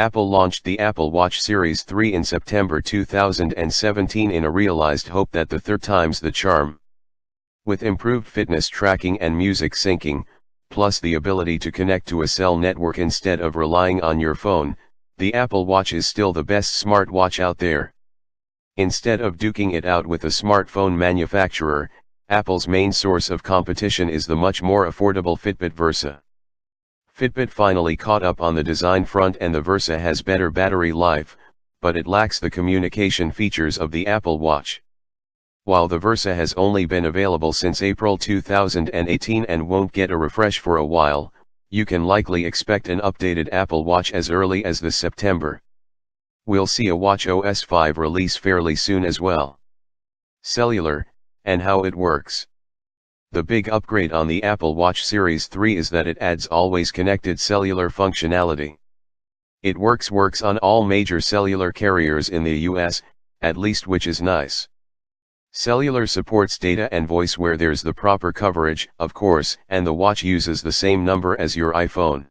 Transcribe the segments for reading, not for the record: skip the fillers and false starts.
Apple launched the Apple Watch Series 3 in September 2017 in a realized hope that the third time's the charm. With improved fitness tracking and music syncing, plus the ability to connect to a cell network instead of relying on your phone, the Apple Watch is still the best smartwatch out there. Instead of duking it out with a smartphone manufacturer, Apple's main source of competition is the much more affordable Fitbit Versa. Fitbit finally caught up on the design front and the Versa has better battery life, but it lacks the communication features of the Apple Watch. While the Versa has only been available since April 2018 and won't get a refresh for a while, you can likely expect an updated Apple Watch as early as this September. We'll see a watchOS 5 release fairly soon as well. Cellular, and how it works. The big upgrade on the Apple Watch Series 3 is that it adds always connected cellular functionality. It works on all major cellular carriers in the US, at least, which is nice. Cellular supports data and voice where there's the proper coverage, of course, and the watch uses the same number as your iPhone.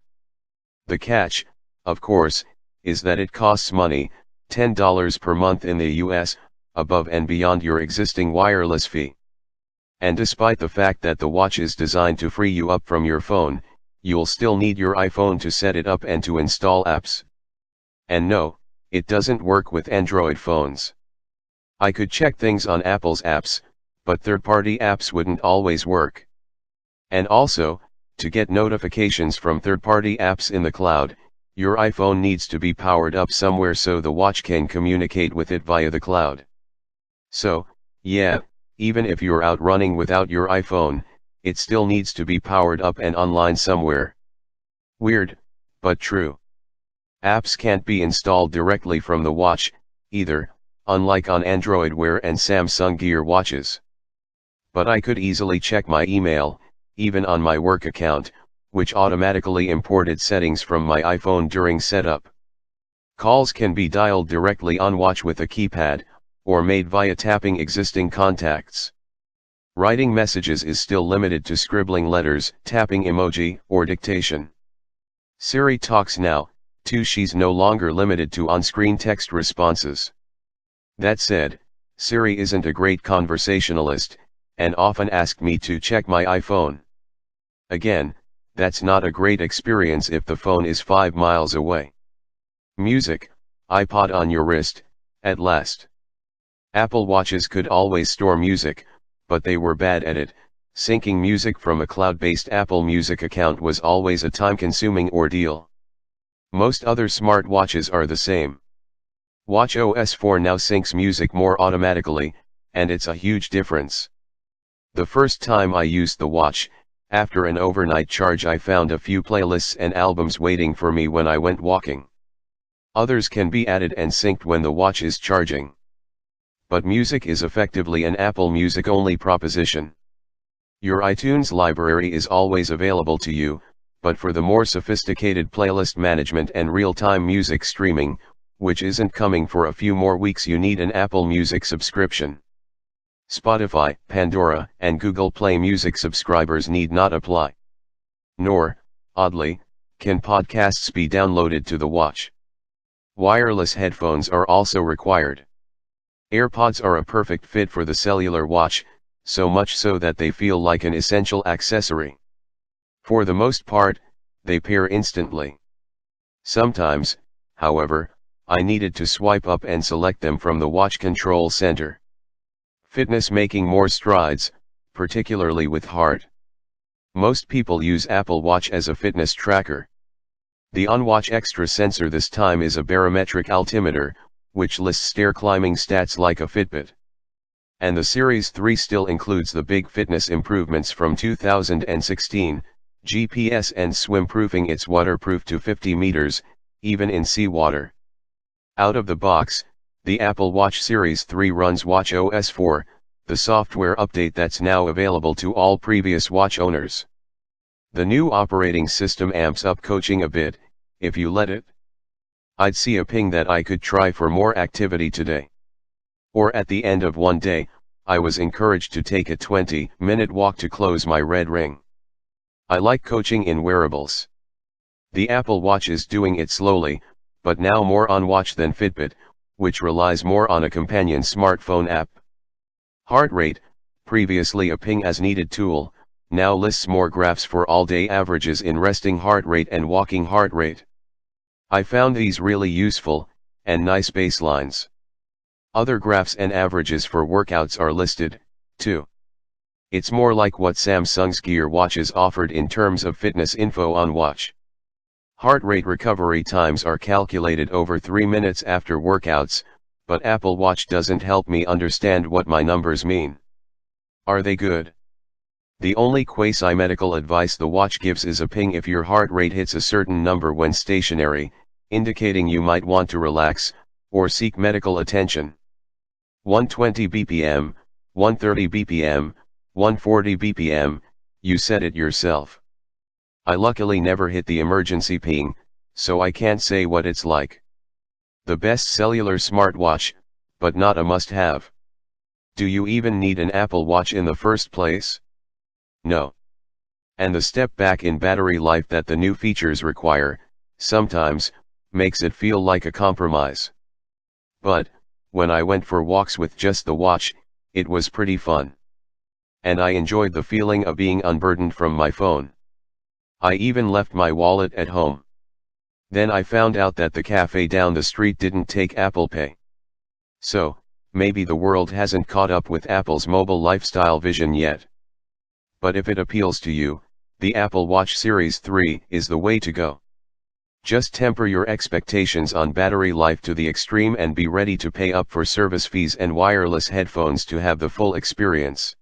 The catch, of course, is that it costs money, $10 per month in the US, above and beyond your existing wireless fee. And despite the fact that the watch is designed to free you up from your phone, you'll still need your iPhone to set it up and to install apps. And no, it doesn't work with Android phones. I could check things on Apple's apps, but third-party apps wouldn't always work. And also, to get notifications from third-party apps in the cloud, your iPhone needs to be powered up somewhere so the watch can communicate with it via the cloud. So, yeah, even if you're out running without your iPhone, it still needs to be powered up and online somewhere. Weird, but true. Apps can't be installed directly from the watch, either, unlike on Android Wear and Samsung Gear watches. But I could easily check my email, even on my work account, which automatically imported settings from my iPhone during setup. Calls can be dialed directly on watch with a keypad, or made via tapping existing contacts. Writing messages is still limited to scribbling letters, tapping emoji, or dictation. Siri talks now, too. She's no longer limited to on-screen text responses. That said, Siri isn't a great conversationalist, and often asks me to check my iPhone. Again, that's not a great experience if the phone is 5 miles away. Music, iPod on your wrist, at last. Apple Watches could always store music, but they were bad at it. Syncing music from a cloud-based Apple Music account was always a time-consuming ordeal. Most other smartwatches are the same. watchOS 4 now syncs music more automatically, and it's a huge difference. The first time I used the watch, after an overnight charge, I found a few playlists and albums waiting for me when I went walking. Others can be added and synced when the watch is charging. But music is effectively an Apple Music-only proposition. Your iTunes library is always available to you, but for the more sophisticated playlist management and real-time music streaming, which isn't coming for a few more weeks, you need an Apple Music subscription. Spotify, Pandora, and Google Play Music subscribers need not apply. Nor, oddly, can podcasts be downloaded to the watch. Wireless headphones are also required. AirPods are a perfect fit for the cellular watch, so much so that they feel like an essential accessory. For the most part, they pair instantly. Sometimes, however, I needed to swipe up and select them from the watch control center. Fitness making more strides, particularly with heart. Most people use Apple Watch as a fitness tracker. The on-watch extra sensor this time is a barometric altimeter, which lists stair climbing stats like a Fitbit. And the Series 3 still includes the big fitness improvements from 2016, GPS and swim-proofing. It's waterproof to 50 meters, even in seawater. Out of the box, the Apple Watch Series 3 runs watchOS 4, the software update that's now available to all previous watch owners. The new operating system amps up coaching a bit, if you let it. I'd see a ping that I could try for more activity today. Or at the end of one day, I was encouraged to take a 20-minute walk to close my red ring. I like coaching in wearables. The Apple Watch is doing it slowly, but now more on watch than Fitbit, which relies more on a companion smartphone app. Heart rate, previously a ping as needed tool, now lists more graphs for all-day averages in resting heart rate and walking heart rate. I found these really useful, and nice baselines. Other graphs and averages for workouts are listed, too. It's more like what Samsung's Gear watches offered in terms of fitness info on watch. Heart rate recovery times are calculated over 3 minutes after workouts, but Apple Watch doesn't help me understand what my numbers mean. Are they good? The only quasi-medical advice the watch gives is a ping if your heart rate hits a certain number when stationary, indicating you might want to relax, or seek medical attention. 120 bpm, 130 bpm, 140 bpm, you set it yourself. I luckily never hit the emergency ping, so I can't say what it's like. The best cellular smartwatch, but not a must-have. Do you even need an Apple Watch in the first place? No. And the step back in battery life that the new features require, sometimes, makes it feel like a compromise. But, when I went for walks with just the watch, it was pretty fun. And I enjoyed the feeling of being unburdened from my phone. I even left my wallet at home. Then I found out that the cafe down the street didn't take Apple Pay. So, maybe the world hasn't caught up with Apple's mobile lifestyle vision yet. But if it appeals to you, the Apple Watch Series 3 is the way to go. Just temper your expectations on battery life to the extreme and be ready to pay up for service fees and wireless headphones to have the full experience.